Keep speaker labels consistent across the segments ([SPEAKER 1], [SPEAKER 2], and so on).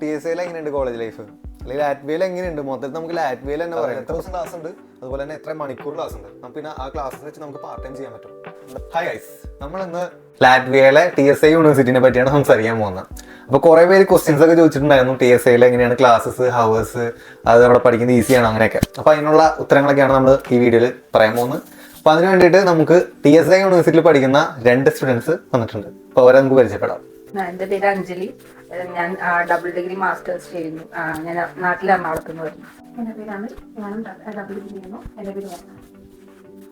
[SPEAKER 1] TSA എങ്ങനെയുണ്ട് college life, അല്ലെങ്കിൽ ലാറ്റ്വിയയിൽ എങ്ങനെയുണ്ട് മൊത്തത്തിൽ? നമുക്ക് ലാറ്റ്വിയയിൽ തന്നെ പറയാം എത്ര ദിവസം ക്ലാസ് ഉണ്ട്, അതുപോലെ തന്നെ എത്ര മണിക്കൂർ ക്ലാസ് ഉണ്ട്, പിന്നെ ആ ക്ലാസ് വെച്ച് നമുക്ക് പാർട്ട് ടൈം ചെയ്യാൻ പറ്റും. ഹായ് ഗൈസ്, നമ്മൾ ഇന്ന് ലാറ്റ്വിയയിലെ TSA യൂണിവേഴ്സിറ്റിനെ പറ്റിയാണ് സംസാരിക്കാൻ പോകുന്നത്. അപ്പോൾ കുറേ പേര് ക്വസ്റ്റ്യൻസ് ഒക്കെ ചോദിച്ചിട്ടുണ്ടായിരുന്നു, TSAയിൽ എങ്ങനെയാണ് ക്ലാസ്സസ്, ഹവേഴ്സ്, അത് അവിടെ പഠിക്കുന്നത് ഈസിയാണോ അങ്ങനെയൊക്കെ. അപ്പോൾ അതിനുള്ള ഉത്തരങ്ങളൊക്കെയാണ് നമ്മൾ ഈ വീഡിയോയിൽ പറയാൻ പോകുന്നത്. അപ്പോൾ അതിന് വേണ്ടിയിട്ട് നമുക്ക് TSA യൂണിവേഴ്സിറ്റിയിൽ പഠിക്കുന്ന 2 സ്റ്റുഡൻസ് വന്നിട്ടുണ്ട്. അപ്പോൾ അവരെ നമുക്ക് പരിചയപ്പെടാം.
[SPEAKER 2] എൻ്റെ പേര് അഞ്ജലി. ഞാൻ ഡബിൾ ഡിഗ്രി മാസ്റ്റേഴ്സ് ചെയ്യുന്നു. ഞാൻ നാട്ടിൽ എറണാകുളത്ത് നിന്ന് വരുന്നു. എൻ്റെ പേര് അമിൽ. ഞാനും ഡബിൾ ഡിഗ്രി ചെയ്യുന്നു. എൻ്റെ പേര്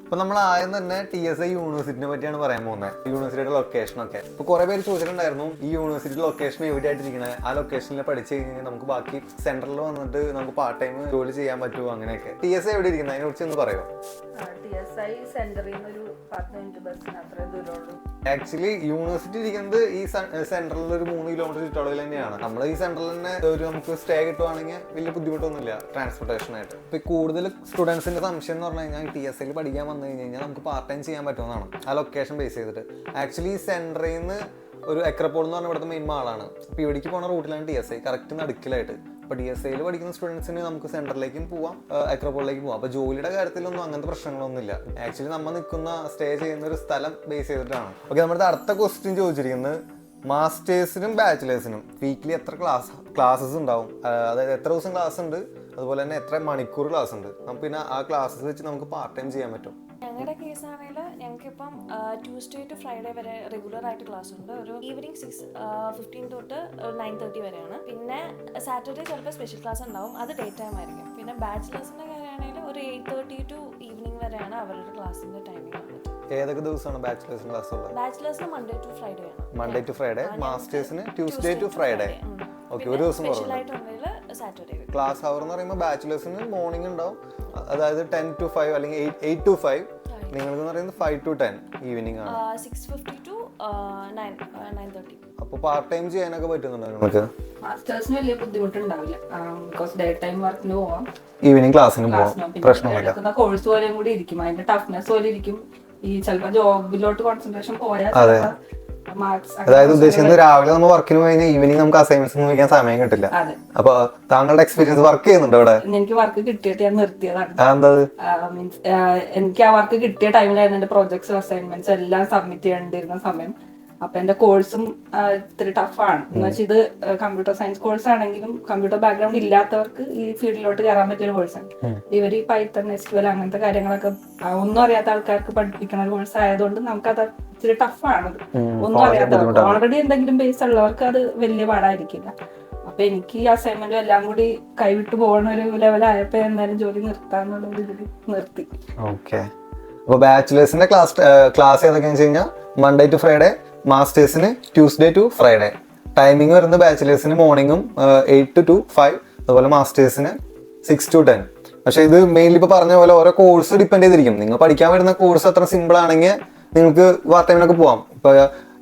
[SPEAKER 1] അപ്പോൾ നമ്മൾ ആദ്യം തന്നെ TSA യൂണിവേഴ്സിറ്റിനെ പറ്റിയാണ് പറയാൻ പോകുന്നത്, യൂണിവേഴ്സിറ്റിയുടെ ലൊക്കേഷനൊക്കെ. ഇപ്പോൾ കുറേ പേര് ചോദിച്ചിട്ടുണ്ടായിരുന്നു ഈ യൂണിവേഴ്സിറ്റിയുടെ ലൊക്കേഷൻ എവിടെയായിട്ടിരിക്കുന്നത്, ആ ലൊക്കേഷനിൽ പഠിച്ചു കഴിഞ്ഞാൽ നമുക്ക് ബാക്കി സെൻറ്ററിൽ വന്നിട്ട് നമുക്ക് പാർട്ട് ടൈം ജോലി ചെയ്യാൻ പറ്റുമോ അങ്ങനെയൊക്കെ. TSA എവിടെ ഇരിക്കുന്നത് അതിനെ കുറിച്ച് ഒന്ന് പറയുമോ?
[SPEAKER 2] TSA സെന്ററിൽ നിന്ന് ഒരു 10 മിനിറ്റ് ബസ്സിന് അത്രേ ദൂരമുള്ളൂ.
[SPEAKER 1] ആക്ച്വലി യൂണിവേഴ്സിറ്റി ഇരിക്കുന്നത് ഈ സെൻട്രലിൽ ഒരു 3 കിലോമീറ്റർ ചുറ്റളവിൽ തന്നെയാണ്. നമ്മൾ ഈ സെൻട്രലിൽ തന്നെ ഒരു നമുക്ക് സ്റ്റേ കിട്ടുവാണെങ്കിൽ വലിയ ബുദ്ധിമുട്ടൊന്നുമില്ല ട്രാൻസ്പോർട്ടേഷനായിട്ട്. ഇപ്പോൾ കൂടുതൽ സ്റ്റുഡൻസിന്റെ സംശയം എന്ന് പറഞ്ഞു കഴിഞ്ഞാൽ TSAയിൽ പഠിക്കാൻ വന്നു കഴിഞ്ഞാൽ നമുക്ക് പാർട്ട് ടൈം ചെയ്യാൻ പറ്റുമെന്നാണ്, ആ ലൊക്കേഷൻ ബേസ് ചെയ്തിട്ട്. ആക്ച്വലി ഈ സെൻറ്ററിൽ നിന്ന് ഒരു എക്രപ്പോൾ എന്ന് പറഞ്ഞ ഇവിടുത്തെ മെയിൻ മാളാണ്. അപ്പോൾ ഇവിടേക്ക് പോകുന്ന റൂട്ടിലാണ് TSA, കറക്റ്റ് നടുക്കിലായിട്ട്. അപ്പോൾ TSAയിൽ പഠിക്കുന്ന സ്റ്റുഡൻസിന് നമുക്ക് സെൻറ്ററിലേക്കും പോവാം, എക്രപ്പോളിലേക്കും പോവാം. അപ്പോൾ ജോലിയുടെ കാര്യത്തിലൊന്നും അങ്ങനത്തെ പ്രശ്നങ്ങളൊന്നുമില്ല. ആക്ച്വലി നമ്മൾ സ്റ്റേ ചെയ്യുന്ന ഒരു സ്ഥലം ബേസ് ചെയ്തിട്ടാണ്. ഓക്കെ, നമ്മുടെ അടുത്ത ക്വസ്റ്റ്യൻ ചോദിച്ചിരിക്കുന്നത് മാസ്റ്റേഴ്സിനും ബാച്ചിലേഴ്സിനും വീക്ക്ലി എത്ര ക്ലാസ്സസ് ഉണ്ടാവും, അതായത് എത്ര ദിവസം ക്ലാസ് ഉണ്ട്, അതുപോലെ തന്നെ എത്ര മണിക്കൂർ ക്ലാസ് ഉണ്ട്, പിന്നെ ആ ക്ലാസ്സസ് വെച്ച് നമുക്ക് പാർട്ട് ടൈം ചെയ്യാൻ പറ്റും.
[SPEAKER 3] ഞങ്ങളുടെ കേസ് ആണെങ്കിൽ ഞങ്ങൾക്ക് ഇപ്പം ട്യൂസ്ഡേ ടു ഫ്രൈഡേ വരെ റെഗുലർ ആയിട്ട് ക്ലാസ് ഉണ്ട്. ഒരു ഈവനിങ് 6:15 തൊട്ട് 9:30 വരെയാണ്. പിന്നെ സാറ്റർഡേ ചിലപ്പോൾ സ്പെഷ്യൽ ക്ലാസ് ഉണ്ടാവും, അത് ഡേ ടൈം ആയിരിക്കും. പിന്നെ ബാച്ചിലേഴ്സിൻ്റെ കാര്യമാണെങ്കിൽ ഒരു 8:30 ടു ഈവനിങ് വരെയാണ് അവരുടെ ക്ലാസ്സിൻ്റെ ടൈമിംഗ് വന്നിട്ട്.
[SPEAKER 1] ഏതൊക്കെ ദിവസമാണ് ബാച്ചിലേഴ്സിന് ക്ലാസ് ഉള്ളത്?
[SPEAKER 3] ബാച്ചിലേഴ്സിന് മൺഡേ ടു ഫ്രൈഡേ ആണ്.
[SPEAKER 1] Monday to Friday. മാസ്റ്റേഴ്സിന് ട്യൂസ്ഡേ ടു ഫ്രൈഡേ. ഓക്കെ, ഒരു ദിവസം
[SPEAKER 3] സാറ്റർഡേ.
[SPEAKER 1] ക്ലാസ് അവർ എന്ന് പറയുമ്പോൾ ബാച്ചിലേഴ്സിന് മോർണിംഗ് ഉണ്ടാവും, അതായത് 10 to 5 അല്ലെങ്കിൽ 8 to 5. നിങ്ങൾക്ക് പറയുന്നത് 5 to 10 ഈവനിങ് ആണ്.
[SPEAKER 3] 6:50 to 9:30.
[SPEAKER 1] അപ്പോൾ പാർട്ട് ടൈം ചെയ്യാനൊക്കെ പറ്റുന്നുണ്ടോ നമുക്ക്?
[SPEAKER 2] മാസ്റ്റേഴ്സിന് വലിയ ബുദ്ധിമുട്ടുണ്ടാവില്ല, ബിക്കോസ് ഡേ ടൈം വർക്കിന് പോവാം,
[SPEAKER 1] ഈവനിങ് ക്ലാസ്സിന് പോവാം, പ്രശ്നമില്ല.
[SPEAKER 2] കോഴ്സ് പോലെയും കൂടി ഇരിക്കും, അതിന്റെ ടഫ്നെസ് പോലെ ഇരിക്കും. ഈ ചിലപ്പോൾ ജോബിലോട്ട് കോൺസെൻട്രേഷൻ പോയാൽ
[SPEAKER 1] അതായത് ഉദ്ദേശിക്കുന്നത് രാവിലെ നമ്മൾ വർക്കിന് പോയി കഴിഞ്ഞാൽ ഈവനിങ് നമുക്ക് അസൈൻമെന്റ്സ് നോക്കാൻ സമയം കിട്ടില്ല. അപ്പൊ താങ്കളുടെ എക്സ്പീരിയൻസ് വർക്ക് ചെയ്യുന്നുണ്ടോ ഇവിടെ?
[SPEAKER 2] എനിക്ക് വർക്ക് കിട്ടിയിട്ട് ഞാൻ നിർത്തിയതാണ്.
[SPEAKER 1] മീൻസ്
[SPEAKER 2] എനിക്ക് ആ വർക്ക് കിട്ടിയ ടൈമിലായിരുന്നു എന്റെ പ്രോജക്ട്സ് അസൈൻമെന്റ്സ് എല്ലാം സബ്മിറ്റ് ചെയ്യേണ്ടിരുന്ന സമയം. അപ്പൊ എന്റെ കോഴ്സും ഇത്തിരി ടഫാണ്. എന്ന് വെച്ചാൽ ഇത് കമ്പ്യൂട്ടർ സയൻസ് കോഴ്സ് ആണെങ്കിലും കമ്പ്യൂട്ടർ ബാക്ക്ഗ്രൗണ്ട് ഇല്ലാത്തവർക്ക് ഈ ഫീൽഡിലോട്ട് കയറാൻ പറ്റിയ കോഴ്സാണ്. ഇവർ ഈ പൈത്തൺ, SQL അങ്ങനത്തെ കാര്യങ്ങളൊക്കെ ഒന്നും അറിയാത്ത ആൾക്കാർക്ക് പഠിപ്പിക്കുന്ന കോഴ്സ് ആയതുകൊണ്ട് നമുക്കത് ഇത്തിരി ടഫാണ്. ഒന്നും അറിയാത്തവർക്ക്, ഓൾറെഡി എന്തെങ്കിലും ബേസ് ഉള്ളവർക്ക് അത് വലിയ പാടായിരിക്കില്ല. അപ്പൊ എനിക്ക് ഈ അസൈൻമെന്റും എല്ലാം കൂടി കൈവിട്ട് പോകുന്ന ഒരു ലെവലായപ്പോ എന്തായാലും ജോലി നിർത്താന്നുള്ള ഒരു ഇതിൽ നിർത്തി.
[SPEAKER 1] ഓക്കെ, അപ്പോൾ ബാച്ചിലേഴ്സിന്റെ ക്ലാസ് ഏതൊക്കെയാണെന്ന് വെച്ച് കഴിഞ്ഞാൽ മൺഡേ ടു ഫ്രൈഡേ, മാസ്റ്റേഴ്സിന് ട്യൂസ്ഡേ ടു ഫ്രൈഡേ. ടൈമിംഗ് വരുന്നത് ബാച്ചിലേഴ്സിന് മോർണിംഗും 8 to 5, അതുപോലെ മാസ്റ്റേഴ്സിന് 6 to 10. പക്ഷെ ഇത് മെയിൻലി ഇപ്പോൾ പറഞ്ഞ പോലെ ഓരോ കോഴ്സ് ഡിപ്പെൻഡ് ചെയ്തിരിക്കും. നിങ്ങൾ പഠിക്കാൻ വരുന്ന കോഴ്സ് അത്ര സിമ്പിൾ ആണെങ്കിൽ നിങ്ങൾക്ക് പാർട്ട് ടൈമിനൊക്കെ പോവാം. ഇപ്പോൾ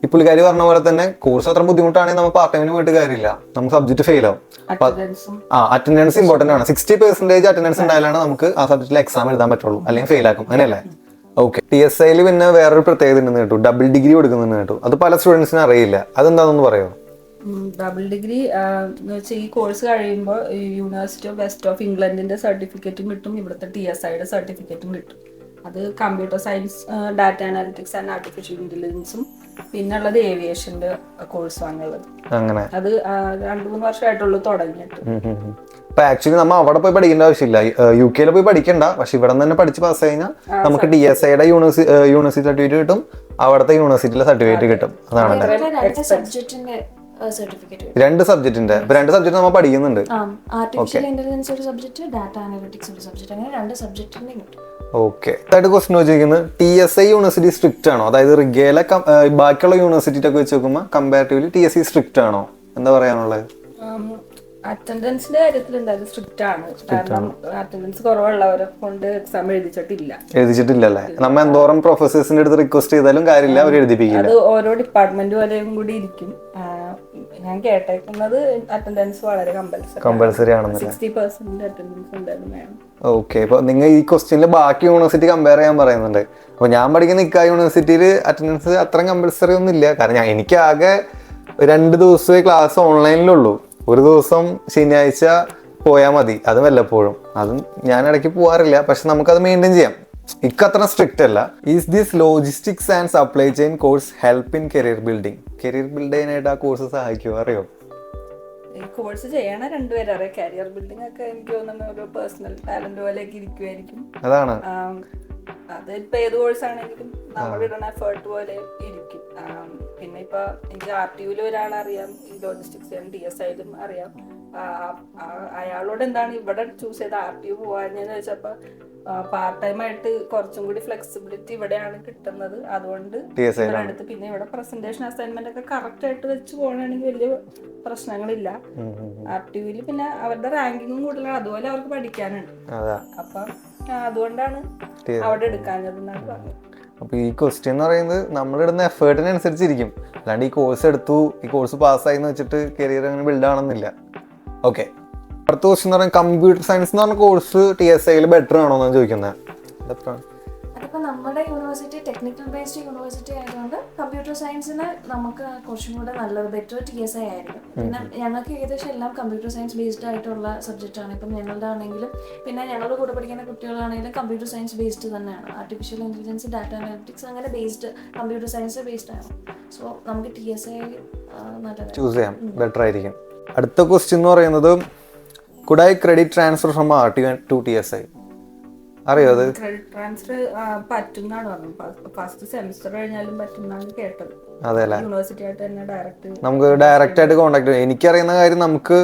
[SPEAKER 1] ഈ പുള്ളിക്കാരി പറഞ്ഞ പോലെ തന്നെ കോഴ്സ് അത്ര ബുദ്ധിമുട്ടാണെങ്കിൽ നമ്മൾ പാർട്ട് ടൈമിന് പോയിട്ട് കാര്യമില്ല, നമുക്ക് സബ്ജക്ട് ഫെയിൽ ആവും. അറ്റൻഡൻസ് ഇമ്പോർട്ടന്റ് ആണ്. 60% അറ്റൻഡൻസ് ഉണ്ടായാലാണ് നമുക്ക് ആ സബ്ജക്റ്റിൽ എക്സാം എഴുതാൻ പറ്റുള്ളൂ, അല്ലെങ്കിൽ ഫെയിൽ ആക്കും. അങ്ങനെയല്ലേ? ഓക്കെ, TSAയിൽ പിന്നെ വേറൊരു പ്രത്യേകത ഉണ്ടെന്ന് കേട്ടു, ഡബിൾ ഡിഗ്രി കൊടുക്കുന്നെന്ന് കേട്ടു. അത് പല സ്റ്റുഡൻസിനും അറിയില്ല, അതെന്താണെന്ന് പറയുമോ?
[SPEAKER 2] ഡബിൾ ഡിഗ്രി എന്ന് വെച്ചാൽ ഈ കോഴ്സ് കഴിയുമ്പോൾ യൂണിവേഴ്സിറ്റി ഓഫ് വെസ്റ്റ് ഓഫ് ഇംഗ്ലണ്ടിന്റെ സർട്ടിഫിക്കറ്റും കിട്ടും, ഇവിടുത്തെ TSAയുടെ സർട്ടിഫിക്കറ്റും കിട്ടും. അത് computer science, data analytics and artificial ഇന്റലിജൻസും, പിന്നെ ഉള്ളത് ഏവിയേഷന്റെ കോഴ്സാണുള്ളത്.
[SPEAKER 1] അങ്ങനെ അത്
[SPEAKER 2] 2-3 വർഷമായിട്ടുള്ളൂ തുടങ്ങിയിട്ട്.
[SPEAKER 1] ഇപ്പൊ ആക്ച്വലി നമ്മൾ അവിടെ പോയി പഠിക്കേണ്ട ആവശ്യമില്ല, UK പോയി പഠിക്കണ്ട. പക്ഷെ ഇവിടെ തന്നെ പഠിച്ച് പാസ് കഴിഞ്ഞാൽ നമുക്ക് TSAയുടെ യൂണിവേഴ്സിറ്റി സർട്ടിഫിക്കറ്റ് കിട്ടും, അവിടുത്തെ യൂണിവേഴ്സിറ്റിയിലെ സർട്ടിഫിക്കറ്റ് കിട്ടും. അതാണ്
[SPEAKER 3] 2 സബ്ജക്റ്റിന്റെ സർട്ടിഫിക്കറ്റ്.
[SPEAKER 1] 2 സബ്ജക്റ്റിന്റെ 2 സബ്ജക്ട് നമ്മൾ പഠിക്കുന്നുണ്ട്.
[SPEAKER 3] ആർട്ടിഫിഷ്യൽ ഇന്റലിജൻസ് ഒരു സബ്ജക്ട്, ഡാറ്റ അനാലിറ്റിക്സ് ഒരു സബ്ജക്ട്, അങ്ങനെ 2 സബ്ജക്റ്റിന്റെ കിട്ടും.
[SPEAKER 1] ഓക്കെ, ആയിട്ട് ക്വസ്റ്റ്യൻ ചോദിക്കുന്നത് TSA യൂണിവേഴ്സിറ്റി സ്ട്രിക്റ്റ് ആണോ? അതായത് റിഗേലെ ബാക്കിയുള്ള യൂണിവേഴ്സിറ്റി ഒക്കെ വെച്ച് നോക്കുമ്പോൾ കമ്പാരിറ്റീവ്ലി TSA സ്ട്രിക്റ്റ് ആണോ? എന്താ പറയാനുള്ളത്?
[SPEAKER 2] അറ്റൻഡൻസിന്റെ കാര്യത്തിൽ എന്തായാലും സ്ട്രിക്റ്റ് ആണ്. കാരണം അറ്റൻഡൻസ് കുറവുള്ളവരെ കൊണ്ട് എക്സാം
[SPEAKER 1] എഴുതിച്ചിട്ടില്ലല്ലേ? നമ്മ എന്തോരം പ്രൊഫസേഴ്സിന്റെ അടുത്ത് റിക്വസ്റ്റ് ചെയ്താലും കാര്യമില്ല, അവർ എഴുതിപ്പിക്കില്ല.
[SPEAKER 2] അത് ഓരോ ഡിപ്പാർട്ട്മെന്റ് പോലെയും കൂടി ഇരിക്കും. ഞാൻ കേട്ടേക്കുന്നത് അറ്റൻഡൻസ് വളരെ കമ്പൽസറി ആണെന്ന്. 60% അറ്റൻഡൻസ് എന്തായാലും വേണം.
[SPEAKER 1] ഓക്കെ, അപ്പൊ നിങ്ങൾ ഈ ക്വസ്റ്റ്യനിൽ ബാക്കി യൂണിവേഴ്സിറ്റി കമ്പയർ ചെയ്യാൻ പറയുന്നുണ്ട്. അപ്പൊ ഞാൻ പഠിക്കുന്ന ഇക്ക യൂണിവേഴ്സിറ്റിയിൽ അറ്റൻഡൻസ് അത്ര കമ്പൽസറി ഒന്നും ഇല്ല. കാരണം എനിക്ക് ആകെ 2 ദിവസമേ ക്ലാസ് ഓൺലൈനിലുള്ളൂ. ഒരു ദിവസം ശനിയാഴ്ച പോയാൽ മതി, അത് വല്ലപ്പോഴും. അതും ഞാൻ ഇടയ്ക്ക് പോകാറില്ല, പക്ഷെ നമുക്കത് മെയിൻറ്റെയിൻ ചെയ്യാം. ഇക്കത്ര സ്ട്രിക്റ്റ് അല്ല. Is this logistics and supply chain course help in career building? Career build ചെയ്യാനായിട്ട് ആ കോഴ്സ് സഹായിക്കുമോ, അറിയോ?
[SPEAKER 2] ഈ കോഴ്സ് ചെയ്യണ രണ്ടുപേരും അറിയാം. കരിയർ ബിൽഡിംഗ് ഒക്കെ എനിക്ക് തോന്നുന്ന ഒരു പേഴ്സണൽ ടാലന്റ് പോലെയൊക്കെ ഇരിക്കുമായിരിക്കും.
[SPEAKER 1] അതാണ്.
[SPEAKER 2] അത് ഇപ്പൊ ഏത് കോഴ്സ് ആണെങ്കിലും നമ്മളിടുന്ന എഫേർട്ട് പോലെ ഇരിക്കും. പിന്നെ ഇപ്പൊ എനിക്ക് RTU ഒരാളറിയാം, ഈ ലോജിസ്റ്റിക്സ് DSIലും അറിയാം. അയാളോട് എന്താണ് ഇവിടെ ചൂസ് ചെയ്ത് RTU പോകാഞ്ഞെന്ന് ചോദിച്ചപ്പോ പാർട്ട് ടൈം ആയിട്ട് കുറച്ചും കൂടി ഫ്ലെക്സിബിലിറ്റി ഇവിടെയാണ് കിട്ടുന്നത്, അതുകൊണ്ട് അടുത്ത് പിന്നെ ഇവിടെ പ്രസന്റേഷൻ അസൈൻമെന്റ് ഒക്കെ കറക്റ്റ് ആയിട്ട് വെച്ച് പോകണമെങ്കിൽ വലിയ പ്രശ്നങ്ങളില്ല. RTUവിൽ പിന്നെ അവരുടെ റാങ്കിങ്ങും കൂടുതലാണ്, അതുപോലെ അവർക്ക് പഠിക്കാനുണ്ട്. അപ്പം അതുകൊണ്ടാണ് അവിടെ എടുക്കാഞ്ഞതെന്നാണ് പറഞ്ഞത്.
[SPEAKER 1] അപ്പൊ ഈ ക്വസ്റ്റ്യൻ എന്ന് പറയുന്നത് നമ്മളിടുന്ന എഫേർട്ടിനനുസരിച്ചിരിക്കും. അല്ലാണ്ട് ഈ കോഴ്സ് എടുത്തു, ഈ കോഴ്സ് പാസ്സായി എന്ന് വെച്ചിട്ട് കരിയർ അങ്ങനെ ബിൽഡ് ആവണമെന്നില്ല. ഓക്കെ, അടുത്ത ക്വസ്റ്റ്യൻ എന്ന് പറയുന്നത് കമ്പ്യൂട്ടർ സയൻസ് എന്ന് പറഞ്ഞ കോഴ്സ് TSIയിൽ ബെറ്റർ ആണോ എന്നാണ് ചോദിക്കുന്നത്.
[SPEAKER 3] അതിപ്പോൾ നമ്മുടെ യൂണിവേഴ്സിറ്റി ടെക്നിക്കൽ ബേസ്ഡ് യൂണിവേഴ്സിറ്റി ആയതുകൊണ്ട് കമ്പ്യൂട്ടർ സയൻസിന് നമുക്ക് കുറച്ചും കൂടെ നല്ലത് ബെറ്റർ TSI ആയിരിക്കും. പിന്നെ ഞങ്ങൾക്ക് ഏകദേശം എല്ലാം കമ്പ്യൂട്ടർ സയൻസ് ബേസ്ഡ് ആയിട്ടുള്ള സബ്ജക്റ്റാണ്. ഇപ്പം ഞങ്ങളുടെ ആണെങ്കിലും പിന്നെ ഞങ്ങളുടെ കൂടെ പഠിക്കുന്ന കുട്ടികളാണെങ്കിലും കമ്പ്യൂട്ടർ സയൻസ് ബേസ്ഡ് തന്നെയാണ്. ആർട്ടിഫിഷ്യൽ ഇൻ്റലിജൻസ്, ഡാറ്റ അനാലിറ്റിക്സ് അങ്ങനെ ബേസ്ഡ് കമ്പ്യൂട്ടർ സയൻസ് ബേസ്ഡ് ആണ്. സോ നമുക്ക് TSI നല്ലത്
[SPEAKER 1] ചൂസ് ചെയ്യാം, ബെറ്റർ ആയിരിക്കും. അടുത്ത ക്വസ്റ്റ്യൻ എന്ന് പറയുന്നത് could I credit transfer from RTU to TSI? അറിയോ അത്?
[SPEAKER 2] ക്രെഡിറ്റ് ട്രാൻസ്ഫർ പറ്റുന്നാണ് പറഞ്ഞത്. ഫസ്റ്റ് സെമിസ്റ്റർ കഴിഞ്ഞാലും പറ്റുന്നാണ് കേട്ടത്.
[SPEAKER 1] അതെല്ലേ,
[SPEAKER 2] യൂണിവേഴ്സിറ്റി ആയിട്ട് തന്നെ
[SPEAKER 1] നമുക്ക് ഡയറക്റ്റ് ആയിട്ട് കോൺടാക്ട് ചെയ്യാം. എനിക്കറിയുന്ന കാര്യം, നമുക്ക്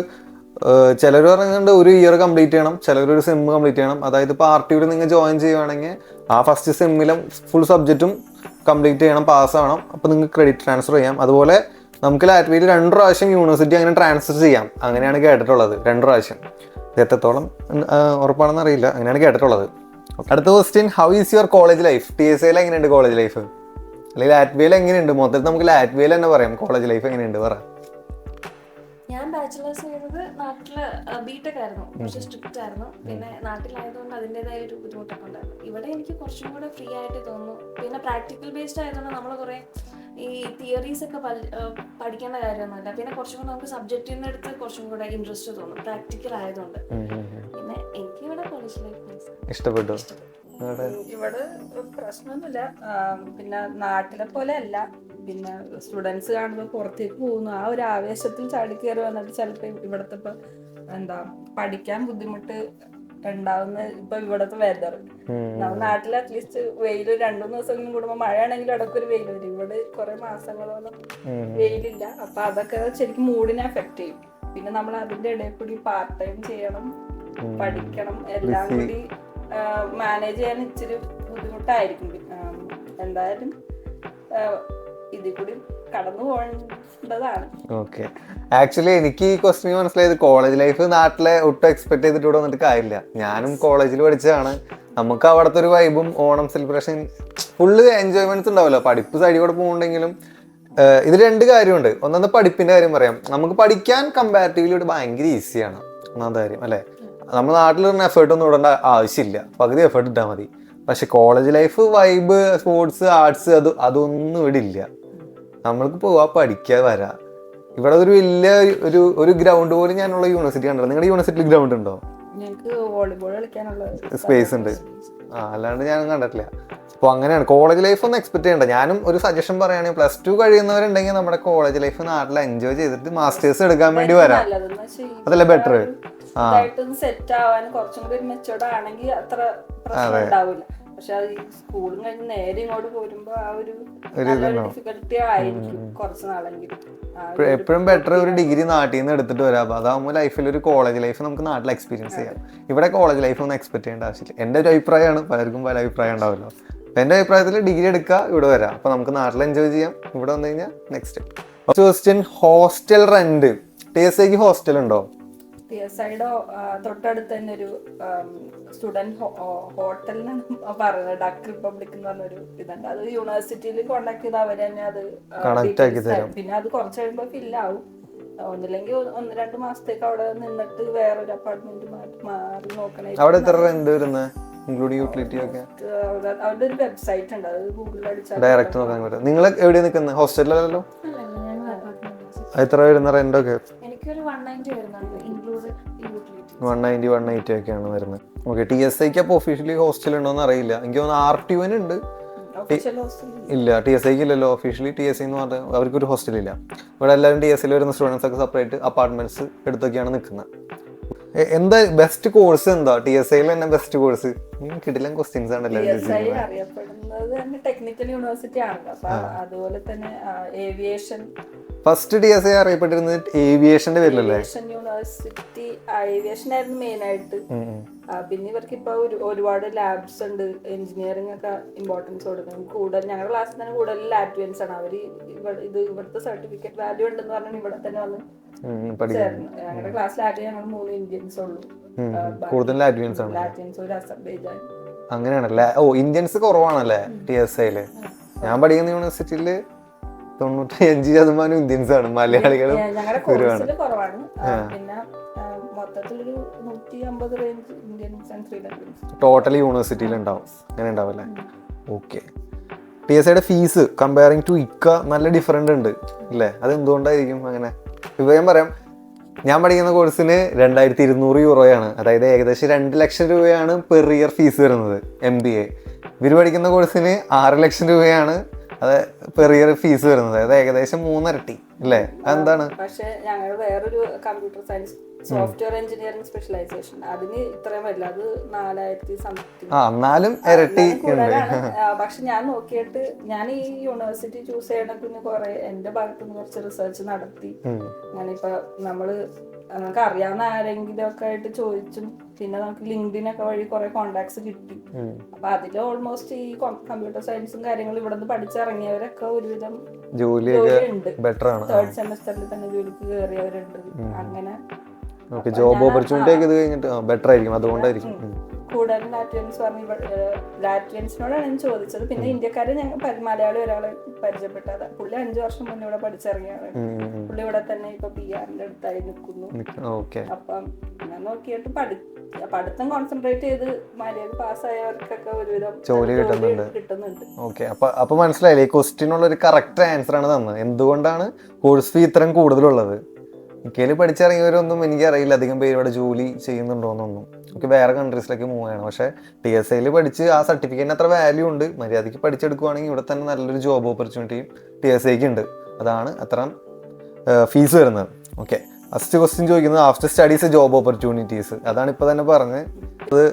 [SPEAKER 1] ചിലർ പറയുന്നുണ്ട് ഒരു ഇയർ കംപ്ലീറ്റ് ചെയ്യണം, ചിലർ ഒരു സെം കംപ്ലീറ്റ് ചെയ്യണം. അതായത് ഇപ്പോൾ RTUവിൽ നിങ്ങൾ ജോയിൻ ചെയ്യുവാണെങ്കിൽ ആ ഫസ്റ്റ് സെമ്മിലും ഫുൾ സബ്ജക്റ്റും കംപ്ലീറ്റ് ചെയ്യണം, പാസ്സാവണം. അപ്പോൾ നിങ്ങൾക്ക് ക്രെഡിറ്റ് ട്രാൻസ്ഫർ ചെയ്യാം. അതുപോലെ നമുക്ക് ലാറ്റ്വിയയിൽ 2 പ്രാവശ്യം യൂണിവേഴ്സിറ്റി അങ്ങനെ ട്രാൻസ്ഫർ ചെയ്യാം, അങ്ങനെയാണ് കേട്ടിട്ടുള്ളത്. 2 പ്രാവശ്യം. ഇത് എത്രത്തോളം ഉറപ്പാണെന്ന് അറിയില്ല, അങ്ങനെയാണ് കേട്ടിട്ടുള്ളത്. അടുത്ത question, how is your college life? TSIയിൽ എങ്ങനെയുണ്ട് കോളേജ് ലൈഫ്? അല്ലെങ്കിൽ ലാറ്റ്വിയയിൽ എങ്ങനെയുണ്ട്? മൊത്തത്തിൽ നമുക്ക് ലാറ്റ്വിയയിൽ തന്നെ പറയാം, കോളേജ് ലൈഫ് എങ്ങനെയുണ്ട് പറ.
[SPEAKER 3] ഞാൻ ബാച്ചിലേഴ്സ് ചെയ്തത് നാട്ടില് BTech ആയിരുന്നു, കുറച്ച് സ്ട്രിക്റ്റ് ആയിരുന്നു. പിന്നെ നാട്ടിലായതുകൊണ്ട് അതിൻ്റെതായ ഒരു ബുദ്ധിമുട്ടൊക്കെ ഉണ്ടായിരുന്നു. ഇവിടെ എനിക്ക് കുറച്ചും കൂടെ ഫ്രീ ആയിട്ട് തോന്നുന്നു. പിന്നെ പ്രാക്ടിക്കൽ ബേസ്ഡ് ആയതുകൊണ്ട് നമ്മൾ കുറേ ഈ തിയറീസ് ഒക്കെ പഠിക്കേണ്ട കാര്യമൊന്നുമില്ല. പിന്നെ കുറച്ചും കൂടെ നമുക്ക് സബ്ജക്റ്റിൻ്റെ അടുത്ത് കുറച്ചും കൂടെ ഇൻട്രസ്റ്റ് തോന്നും പ്രാക്ടിക്കൽ ആയതുകൊണ്ട്. പിന്നെ എനിക്ക് ഇവിടെ കോളേജ് ലൈഫ്
[SPEAKER 1] ഇഷ്ടപ്പെട്ടു.
[SPEAKER 2] ഇവിടെ പ്രശ്നമൊന്നുമില്ല. പിന്നെ നാട്ടിലെ പോലെ അല്ല. പിന്നെ സ്റ്റുഡൻസ് കാണുമ്പോൾ പുറത്തേക്ക് പോകുന്നു, ആ ഒരു ആവേശത്തിൽ ചാടിക്കയറി വന്നിട്ട് ചിലപ്പോൾ ഇവിടുത്തെ ഇപ്പൊ എന്താ പഠിക്കാൻ ബുദ്ധിമുട്ട് ഉണ്ടാവുന്ന ഇപ്പൊ ഇവിടുത്തെ വെതർ. നമ്മുടെ നാട്ടിൽ അറ്റ്ലീസ്റ്റ് വെയിൽ 2-3 ദിവസം കൂടുമ്പോൾ മഴയാണെങ്കിലും ഇടയ്ക്കൊരു വെയിൽ വരും. ഇവിടെ കുറെ മാസങ്ങളോളം വെയിലില്ല. അപ്പൊ അതൊക്കെ ശരിക്കും മൂഡിനെ എഫക്ട് ചെയ്യും. പിന്നെ നമ്മൾ അതിന്റെ ഇടയിൽ കൂടി പാർട്ട് ടൈം ചെയ്യണം, പഠിക്കണം, എല്ലാം കൂടി മാനേജ് ചെയ്യാൻ ഇച്ചിരി ബുദ്ധിമുട്ടായിരിക്കും. എന്തായാലും ഇതിൽ കൂടി കടന്നു പോകേണ്ടതാണ്.
[SPEAKER 1] ഓക്കെ, ആക്ച്വലി എനിക്ക് ഈ ക്വസ്റ്റ്യൻ മനസ്സിലായത് കോളേജ് ലൈഫ് നാട്ടിലെ ഒട്ടും എക്സ്പെക്ട് ചെയ്തിട്ട് ഇവിടെ വന്നിട്ട് കാര്യമില്ല. ഞാനും കോളേജിൽ പഠിച്ചതാണ്. നമുക്ക് അവിടുത്തെ ഒരു വൈബും ഓണം സെലിബ്രേഷൻ ഫുള്ള് എൻജോയ്മെന്റ്സ് ഉണ്ടാവല്ലോ. പഠിപ്പ് സൈഡിൽ കൂടെ പോകുന്നുണ്ടെങ്കിലും ഇതിൽ 2 കാര്യമുണ്ട്. ഒന്നാമത് പഠിപ്പിന്റെ കാര്യം പറയാം. നമുക്ക് പഠിക്കാൻ കമ്പാരിറ്റീവ്ലി ഇവിടെ ഭയങ്കര ഈസിയാണ്, ഒന്നാമത്തെ കാര്യം അല്ലേ. നമ്മൾ നാട്ടിലൊന്നും എഫേർട്ട് ഒന്നും ഇടേണ്ട ആവശ്യമില്ല, പകുതി എഫേർട്ട് ഇട്ടാൽ മതി. പക്ഷെ college life vibe, sports, arts അതൊന്നും ഇവിടെ ഇല്ല. നമ്മൾക്ക് പോവാ, പഠിക്കുക, വരാ. ഇവിടെ ഒരു വലിയ ഒരു ഗ്രൗണ്ട് പോലും ഞാനുള്ള യൂണിവേഴ്സിറ്റി കണ്ടല്ലോ. നിങ്ങളുടെ യൂണിവേഴ്സിറ്റിയിൽ ഗ്രൗണ്ട് ഉണ്ടോ?
[SPEAKER 2] ഞങ്ങൾക്ക് വോളിബോൾ കളിക്കാനുള്ള
[SPEAKER 1] സ്പേസ് ഉണ്ട്. അല്ലാണ്ട് ഞാൻ കണ്ടിട്ടില്ല. അപ്പോൾ അങ്ങനെയാണ് കോളേജ് ലൈഫ് ഒന്നും എക്സ്പെക്ട് ചെയ്യണ്ട. ഞാനും ഒരു സജഷൻ പറയുകയാണെങ്കിൽ +2 കഴിയുന്നവരുണ്ടെങ്കിൽ നമ്മുടെ കോളേജ് ലൈഫ് നാട്ടിൽ എൻജോയ് ചെയ്തിട്ട് മാസ്റ്റേഴ്സ് എടുക്കാൻ വേണ്ടി വരാം. അതല്ലേ ബെറ്റർ?
[SPEAKER 2] സെറ്റ് ആവാൻ കുറച്ചും കൂടി മെച്ചോർഡ് ആണെങ്കിൽ അത്ര പ്രശ്നം ഉണ്ടാവില്ല. പക്ഷെ അത് ഈ സ്കൂളും കഴിഞ്ഞ് നേരെ ഇങ്ങോട്ട് പോരുമ്പോ ആ ഒരു ഡിഫിക്കൽട്ടി ആയിരിക്കും കുറച്ച് നാളെങ്കിലും.
[SPEAKER 1] എപ്പോഴും ബെറ്റർ ഒരു ഡിഗ്രി നാട്ടിൽ നിന്ന് എടുത്തിട്ട് വരാം. അതാകുമ്പോൾ ലൈഫിൽ ഒരു കോളേജ് ലൈഫ് നമുക്ക് നാട്ടിൽ എക്സ്പീരിയൻസ് ചെയ്യാം. ഇവിടെ കോളേജ് ലൈഫ് ഒന്നും എക്സ്പെക്ട് ചെയ്യേണ്ട ആവശ്യമില്ല. എൻ്റെ ഒരു അഭിപ്രായമാണ്, പലർക്കും പല അഭിപ്രായം ഉണ്ടാവുമല്ലോ. എൻ്റെ അഭിപ്രായത്തിൽ ഡിഗ്രി എടുക്കുക, ഇവിടെ വരാം. അപ്പോൾ നമുക്ക് നാട്ടിൽ എൻജോയ് ചെയ്യാം. ഇവിടെ വന്നു കഴിഞ്ഞാൽ നെക്സ്റ്റ് ക്വസ്റ്റ്യൻ, ഹോസ്റ്റൽ റെന്റ്. TSIക്ക് ഹോസ്റ്റൽ ഉണ്ടോ?
[SPEAKER 2] TSIയുടെ തൊട്ടടുത്ത് തന്നെ ഒരു സ്റ്റുഡന്റ് ഹോട്ടലിനാണ് പറയുന്നത്, ഡക്ക് റിപ്പബ്ലിക് എന്ന് പറഞ്ഞൊരു ഇതുണ്ട്. അത് യൂണിവേഴ്സിറ്റിയിൽ കോണ്ടാക്ട് ചെയ്ത് അവർ തന്നെ അത് പിന്നെ അത് കുറച്ച് കഴിയുമ്പോൾ ഫില്ലാവും. ഒന്നില്ലെങ്കിൽ 1-2 മാസത്തേക്ക് അവിടെ നിന്നിട്ട് വേറൊരു അപ്പാർട്ട്മെന്റ് മാറി നോക്കണേ.
[SPEAKER 1] അവിടെ എത്ര റെന്റ് വരുന്നത് ഇൻക്ലൂഡിംഗ് യൂട്ടിലിറ്റി ഒക്കെ?
[SPEAKER 2] അവരുടെ ഒരു വെബ്സൈറ്റ് ഉണ്ട്, അത് ഗൂഗിളിൽ അടിച്ചാൽ
[SPEAKER 1] ഡയറക്റ്റ് നോക്കാൻ പറ്റും. നിങ്ങൾ എവിടെയാണ് നിൽക്കുന്നത്? ഹോസ്റ്റലിലല്ലോ? എത്ര വരുന്ന റെന്റ് ഒക്കെ?
[SPEAKER 3] എനിക്ക് എനിക്ക് ഒരു 190 വരുന്നുണ്ട് ഇൻക്ലൂഡ് യൂട്ടിലിറ്റി.
[SPEAKER 1] 190 180 ഒക്കെയാണ് വരുന്നത്. ഓക്കെ, TSIക്ക് അപ്പോൾ ഒഫീഷ്യലി ഹോസ്റ്റൽ ഉണ്ടോന്ന് അറിയില്ല. എനിക്ക് തോന്നുന്നു RTUവിന് ഉണ്ട്. ഇല്ല, TSIക്ക് ഇല്ലല്ലോ ഒഫീഷ്യലി. TSI എന്ന് പറഞ്ഞാൽ അവർക്കൊരു ഹോസ്റ്റലില്ല. ഇവിടെ എല്ലാവരും TSIയിൽ വരുന്ന സ്റ്റുഡൻസ് ഒക്കെ സെപ്പറേറ്റ് അപ്പാർട്ട്മെന്റ്സ് എടുത്തൊക്കെയാണ് നിൽക്കുന്നത്. എന്താ ബെസ്റ്റ് കോഴ്സ് എന്താ TSIയിൽ തന്നെ ബെസ്റ്റ് കോഴ്സ്? കിടിലൻ ക്വസ്റ്റ്യൻസ് ആണല്ലോ.
[SPEAKER 2] അറിയപ്പെടുന്നത് തന്നെ ടെക്നിക്കൽ യൂണിവേഴ്സിറ്റി ആണ്. അപ്പൊ അതുപോലെ തന്നെ ഏവിയേഷൻ,
[SPEAKER 1] ഫസ്റ്റ് TSI അറിയപ്പെട്ടിരുന്നത് ഏവിയേഷന്റെ പേരിലല്ലേ?
[SPEAKER 2] യൂണിവേഴ്സിറ്റി ഏവിയേഷൻ ആയിരുന്നു മെയിൻ ആയിട്ട്. പിന്നെ ഇവർക്ക് ഇപ്പൊ ഒരുപാട് ലാബ്സ് ഉണ്ട്. എഞ്ചിനീയറിംഗ് ഒക്കെ ഇമ്പോർട്ടൻസ് കൊടുക്കും കൂടുതൽ. ഞങ്ങളുടെ ക്ലാസ്സിൽ തന്നെ കൂടുതൽ ലാറ്റ്വിയൻസ് ആണ്. അവര് ഇവിടുത്തെ സർട്ടിഫിക്കറ്റ് വാല്യൂ ഉണ്ടെന്ന് പറഞ്ഞാൽ ഇവിടെ തന്നെ വന്ന് ചേർന്നു. ഞങ്ങളുടെ ക്ലാസ്സിൽ ആകെ ഞങ്ങൾ 3 ഇന്ത്യൻസ് ഉള്ളൂ.
[SPEAKER 1] കൂടുതൽ ലാറ്റ്വിയൻസ് ആണ്.
[SPEAKER 2] ലാറ്റ്വിയൻസ്, ഒരു അസർബൈജാൻ.
[SPEAKER 1] അങ്ങനെയാണല്ലേ? ഓ, ഇന്ത്യൻസ് കുറവാണല്ലേ TSIയില്? ഞാൻ പഠിക്കുന്ന യൂണിവേഴ്സിറ്റിയില് 95% ഇന്ത്യൻസ് ആണ്. മലയാളികളും
[SPEAKER 2] ഞങ്ങളുടെ കോഴ്സിൽ കുറവാണ്. പിന്നെ മൊത്തത്തിലൊരു 150 റേഞ്ച് ഇന്ത്യൻസ് ആൻഡ് ശ്രീലങ്കൻസ്
[SPEAKER 1] ടോട്ടൽ യൂണിവേഴ്സിറ്റിയിൽ ഉണ്ടാവും. അങ്ങനെ ഉണ്ടാവല്ലേ? ഓക്കെ. TSIയുടെ ഫീസ് കമ്പയറിങ് ടു ഇക്ക നല്ല ഡിഫറൻറ്റ് ഉണ്ട് അല്ലേ? അത് എന്തുകൊണ്ടായിരിക്കും അങ്ങനെ? ഇപ്പം ഞാൻ പറയാം, ഞാൻ പഠിക്കുന്ന കോഴ്സിന് 2200 യൂറോയാണ്. അതായത് ഏകദേശം 2 ലക്ഷം രൂപയാണ് പെർ ഇയർ ഫീസ് വരുന്നത് MBA. ഇവർ പഠിക്കുന്ന കോഴ്സിന് 6 ലക്ഷം രൂപയാണ് അത് പെർ ഇയർ ഫീസ് വരുന്നത്. അതായത് ഏകദേശം 3 ഇരട്ടി അല്ലേ? അതെന്താണ്?
[SPEAKER 2] പക്ഷെ ഞങ്ങൾ വേറൊരു computer science software engineering specialization അതിന് ഇത്രയും വരില്ല. അത് 4000 സംതിങ്.
[SPEAKER 1] എന്നാലും ഇരട്ടി ഉണ്ട്.
[SPEAKER 2] പക്ഷെ ഞാൻ നോക്കിയിട്ട് ഞാൻ ഈ യൂണിവേഴ്സിറ്റി ചൂസ് ചെയ്യണതിന് കുറെ എന്റെ ഭാഗത്തുനിന്ന് കുറച്ച് റിസർച്ച് നടത്തി. ഞാനിപ്പോ നമുക്ക് അറിയാവുന്ന ആരെങ്കിലും ഒക്കെ ആയിട്ട് ചോദിച്ചും പിന്നെ നമുക്ക് ലിങ്ക്ഡിനൊക്കെ വഴി കുറെ കോണ്ടാക്ട്സ് കിട്ടി. അപ്പൊ അതില് ഓൾമോസ്റ്റ് ഈ കമ്പ്യൂട്ടർ സയൻസും കാര്യങ്ങളും ഇവിടെ നിന്ന് പഠിച്ചിറങ്ങിയവരൊക്കെ ഒരുവിധം ജോലിയുണ്ട്. 3rd സെമസ്റ്ററിൽ തന്നെ ജോലിക്ക് കയറിയവരുണ്ട്. അങ്ങനെ
[SPEAKER 1] ജോബ് ഓപ്പർച്യൂണിറ്റി ഒക്കെ ഇത് കഴിഞ്ഞിട്ട് ബെറ്റർ ആയിരിക്കും. അതുകൊണ്ടായിരിക്കും
[SPEAKER 2] കൂടുതലും ലാറ്റ്വിയൻസ് പറഞ്ഞു. ലാറ്റ്വിയൻസിനോടാണ് ഞാൻ ചോദിച്ചത്. പിന്നെ ഇന്ത്യക്കാരെ ഞങ്ങൾ മലയാളി ഒരാളെ പരിചയപ്പെട്ടത്. പുള്ളി 5 വർഷം മുന്നേ ഇവിടെ പഠിച്ചിറങ്ങിയാണ്. പുള്ളി ഇവിടെ തന്നെ ഇപ്പൊ PR-ന്റെ അടുത്തായി നിൽക്കുന്നു. അപ്പം ഞാൻ നോക്കിയിട്ട് പഠിത്തം കോൺസെൻട്രേറ്റ് ചെയ്ത് മലയാളി പാസ്സായവർക്കൊക്കെ ഒരുവിധം
[SPEAKER 1] ജോലി
[SPEAKER 2] കിട്ടുന്നുണ്ട്.
[SPEAKER 1] ഓക്കെ, അപ്പൊ മനസ്സിലായില്ലേ? ഈ ക്വസ്റ്റിനുള്ള ഒരു കറക്റ്റ് ആൻസർ ആണ് തന്നത്. എന്തുകൊണ്ടാണ് കോഴ്സ് ഫീ ഇത്രയും കൂടുതലുള്ളത്? ഇന്ത്യയിൽ പഠിച്ചിറങ്ങിയവരൊന്നും എനിക്കറിയില്ല അധികം പേര് ഇവിടെ ജോലി ചെയ്യുന്നുണ്ടോന്നൊന്നും. നമുക്ക് വേറെ കൺട്രീസിലേക്ക് മൂവ് ചെയ്യണം. പക്ഷേ TSIയിൽ പഠിച്ച് ആ സർട്ടിഫിക്കറ്റിന് അത്ര വാല്യൂ ഉണ്ട്. മര്യാദയ്ക്ക് പഠിച്ചെടുക്കുവാണെങ്കിൽ ഇവിടെ തന്നെ നല്ലൊരു ജോബ് ഓപ്പർച്യൂണിറ്റിയും TSIക്ക് ഉണ്ട്. അതാണ് അത്ര ഫീസ് വരുന്നത്. ഓക്കെ, ഫസ്റ്റ് ക്വസ്റ്റ്യൻ ചോദിക്കുന്നത് ആഫ്റ്റർ സ്റ്റഡീസ് ജോബ് ഓപ്പർച്യൂണിറ്റീസ്. അതാണ് ഇപ്പോൾ തന്നെ പറഞ്ഞത്. അത്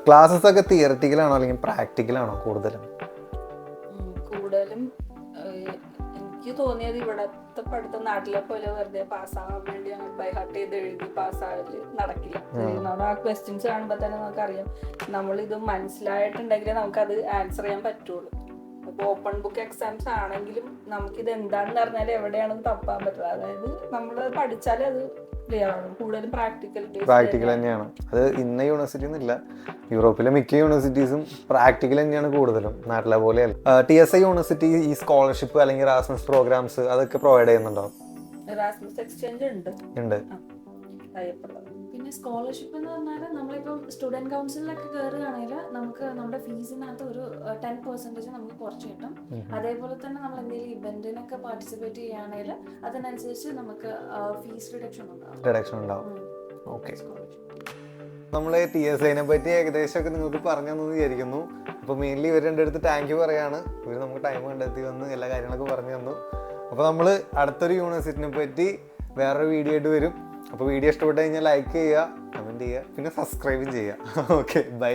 [SPEAKER 1] ക്ലാസ്സസ് ഒക്കെ തിയററ്റിക്കലാണോ അല്ലെങ്കിൽ പ്രാക്ടിക്കലാണോ കൂടുതലും?
[SPEAKER 2] എനിക്ക് തോന്നിയത് ഇവിടത്തെ പഠിത്തം നാട്ടിലെ പോലെ വെറുതെ പാസ്സാവാൻ വേണ്ടി ഞങ്ങൾ ബൈ ഹാർട്ട് ചെയ്ത് എഴുതി പാസ്സാകല് നടക്കില്ല. നമ്മൾ ആ ക്വസ്റ്റ്യൻസ് കാണുമ്പോൾ തന്നെ നമുക്കറിയാം നമ്മളിത് മനസ്സിലായിട്ടുണ്ടെങ്കിലേ നമുക്കത് ആൻസർ ചെയ്യാൻ പറ്റുള്ളൂ. ഇപ്പൊ ഓപ്പൺ ബുക്ക് എക്സാംസ് ആണെങ്കിലും നമുക്കിത് എന്താണെന്ന് അറിഞ്ഞാൽ എവിടെയാണെന്ന് തപ്പാൻ പറ്റില്ല. അതായത് നമ്മൾ പഠിച്ചാലേ അത് ക്ലിയർ ആണ്. കൂടുതലും പ്രാക്ടിക്കൽ
[SPEAKER 1] തന്നെയാണ്. അത് ഇന്ന യൂണിവേഴ്സിറ്റി എന്നില്ല, യൂറോപ്പിലെ മിക്ക യൂണിവേഴ്സിറ്റീസും പ്രാക്ടിക്കൽ തന്നെയാണ് കൂടുതലും. നാട്ടിലെ പോലെയല്ല. TSI യൂണിവേഴ്സിറ്റി ഈ സ്കോളർഷിപ്പ് അല്ലെങ്കിൽ ഇറാസ്മസ് പ്രോഗ്രാംസ് അതൊക്കെ പ്രൊവൈഡ് ചെയ്യുന്നുണ്ടോ?
[SPEAKER 2] ഇറാസ്മസ് എക്സ്ചേഞ്ച് ഉണ്ട്.
[SPEAKER 3] പിന്നെ സ്കോളർഷിപ്പ് എന്ന് പറഞ്ഞാൽ നമ്മളിപ്പം സ്റ്റുഡൻറ് കൗൺസിലൊക്കെ കയറുകയാണെങ്കിൽ നമുക്ക് നമ്മുടെ ഫീസിനകത്ത് ഒരു 10% നമുക്ക് കുറച്ച് കിട്ടും. അതേപോലെ തന്നെ നമ്മൾ എന്തെങ്കിലും ഇവന്റിനൊക്കെ പാർട്ടിസിപ്പേറ്റ് ചെയ്യുകയാണെങ്കിൽ അതിനനുസരിച്ച് നമുക്ക് ഫീസ് റിഡക്ഷൻ ഉണ്ടാവും.
[SPEAKER 1] ഓക്കെ, നമ്മൾ TSIനെ പറ്റി ഏകദേശമൊക്കെ നിങ്ങൾക്ക് പറഞ്ഞു തന്നു വിചാരിക്കുന്നു. അപ്പോൾ മെയിൻലി ഇവർ എൻ്റെ അടുത്ത് താങ്ക് യു പറയാണ്. ഇവർ നമുക്ക് ടൈം കണ്ടെത്തി വന്ന് എല്ലാ കാര്യങ്ങളൊക്കെ പറഞ്ഞു തന്നു. അപ്പോൾ നമ്മൾ അടുത്തൊരു യൂണിവേഴ്സിറ്റിനെ പറ്റി വേറൊരു വീഡിയോ ആയിട്ട് വരും. അപ്പോൾ വീഡിയോ ഇഷ്ടപ്പെട്ട് കഴിഞ്ഞാൽ ലൈക്ക് ചെയ്യുക, കമൻറ്റ് ചെയ്യുക, പിന്നെ സബ്സ്ക്രൈബും ചെയ്യുക. Okay, by.